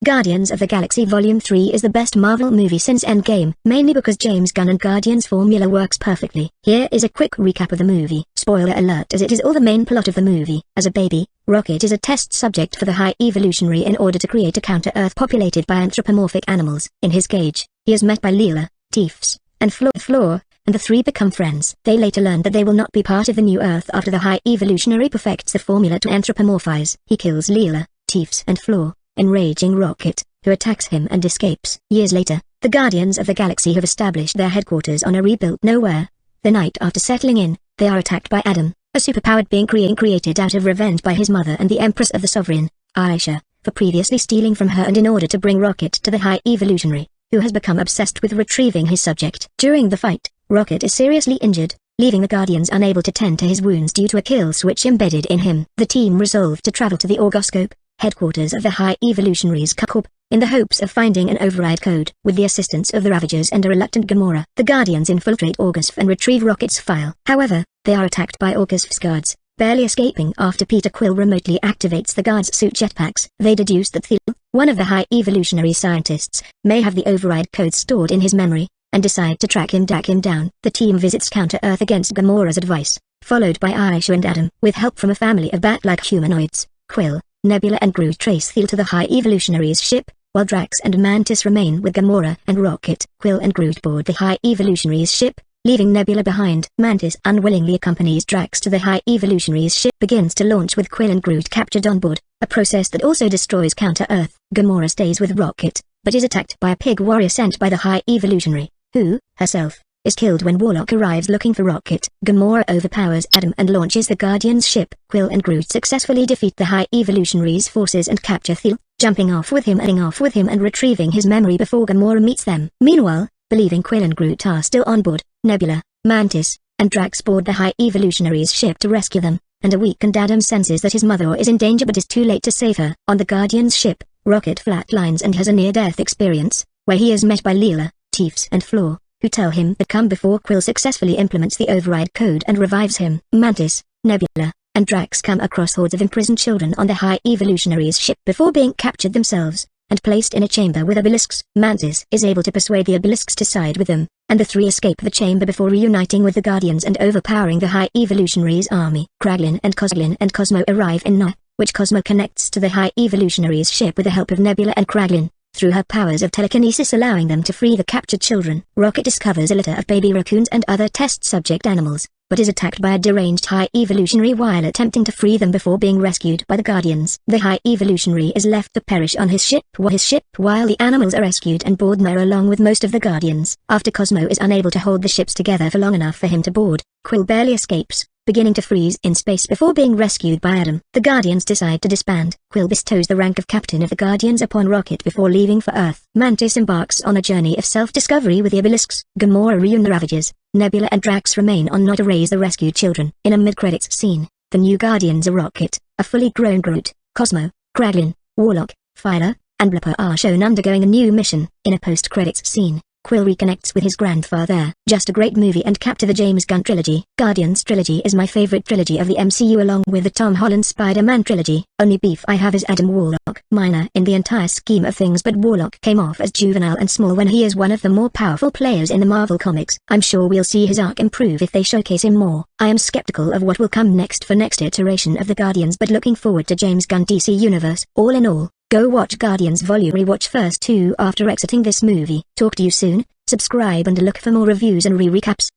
Guardians of the Galaxy Volume 3 is the best Marvel movie since Endgame, mainly because James Gunn and Guardians formula works perfectly. Here is a quick recap of the movie. Spoiler alert, as it is all the main plot of the movie. As a baby, Rocket is a test subject for the High Evolutionary in order to create a counter-Earth populated by anthropomorphic animals. In his cage, he is met by Leela, Teefs, and Floor, and the three become friends. They later learn that they will not be part of the new Earth after the High Evolutionary perfects the formula to anthropomorphize. He kills Leela, Teefs and Floor, enraging Rocket, who attacks him and escapes. Years later, the Guardians of the Galaxy have established their headquarters on a rebuilt nowhere. The night after settling in, they are attacked by Adam, a superpowered being created out of revenge by his mother and the Empress of the Sovereign, Aisha, for previously stealing from her and in order to bring Rocket to the High Evolutionary, who has become obsessed with retrieving his subject. During the fight, Rocket is seriously injured, leaving the Guardians unable to tend to his wounds due to a kill switch embedded in him. The team resolved to travel to the Orgoscope, headquarters of the High Evolutionaries Corp, in the hopes of finding an override code. With the assistance of the Ravagers and a reluctant Gamora, the Guardians infiltrate Orgosf and retrieve Rocket's file. However, they are attacked by Orgosf's guards, barely escaping after Peter Quill remotely activates the guards' suit jetpacks. They deduce that Thiel, one of the High Evolutionary scientists, may have the override code stored in his memory, and decide to track him down. The team visits Counter-Earth against Gamora's advice, followed by Aisha and Adam. With help from a family of bat-like humanoids, Quill, Nebula and Groot trace Thiel to the High Evolutionary's ship, while Drax and Mantis remain with Gamora and Rocket. Quill and Groot board the High Evolutionary's ship, leaving Nebula behind. Mantis unwillingly accompanies Drax to the High Evolutionary's ship begins to launch with Quill and Groot captured on board, a process that also destroys Counter-Earth. Gamora stays with Rocket, but is attacked by a pig warrior sent by the High Evolutionary, who, herself, is killed when Warlock arrives looking for Rocket. Gamora overpowers Adam and launches the Guardian's ship. Quill and Groot successfully defeat the High Evolutionary's forces and capture Thiel, jumping off with him and retrieving his memory before Gamora meets them. Meanwhile, believing Quill and Groot are still on board, Nebula, Mantis, and Drax board the High Evolutionary's ship to rescue them, and a weakened Adam senses that his mother is in danger but is too late to save her. On the Guardian's ship, Rocket flatlines and has a near-death experience, where he is met by Leela, Teefs and Floor, who tell him that come before Quill successfully implements the override code and revives him. Mantis, Nebula, and Drax come across hordes of imprisoned children on the High Evolutionary's ship before being captured themselves, and placed in a chamber with obelisks. Mantis is able to persuade the obelisks to side with them, and the three escape the chamber before reuniting with the Guardians and overpowering the High Evolutionary's army. Kraglin and Cosmo arrive in Noah, which Cosmo connects to the High Evolutionary's ship with the help of Nebula and Kraglin, through her powers of telekinesis allowing them to free the captured children. Rocket discovers a litter of baby raccoons and other test subject animals, but is attacked by a deranged High Evolutionary while attempting to free them before being rescued by the Guardians. The High Evolutionary is left to perish on his ship while the animals are rescued and board Noah along with most of the Guardians. After Cosmo is unable to hold the ships together for long enough for him to board, Quill barely escapes, beginning to freeze in space before being rescued by Adam. The Guardians decide to disband. Quill bestows the rank of captain of the Guardians upon Rocket before leaving for Earth. Mantis embarks on a journey of self-discovery with the obelisks. Gamora reunites the Ravagers. Nebula and Drax remain on not to raise the rescued children. In a mid-credits scene, the new Guardians are Rocket, a fully grown Groot, Cosmo, Kraglin, Warlock, Phyla, and Blipper are shown undergoing a new mission. In a post-credits scene, Quill reconnects with his grandfather. Just a great movie and cap to the James Gunn trilogy. Guardians trilogy is my favorite trilogy of the MCU along with the Tom Holland Spider-Man trilogy. Only beef I have is Adam Warlock. Minor in the entire scheme of things, but Warlock came off as juvenile and small when he is one of the more powerful players in the Marvel comics. I'm sure we'll see his arc improve if they showcase him more. I am skeptical of what will come next for next iteration of the Guardians, but looking forward to James Gunn DC Universe. All in all, go watch Guardians Volume. Rewatch first 2 after exiting this movie. Talk to you soon. Subscribe and look for more reviews and recaps.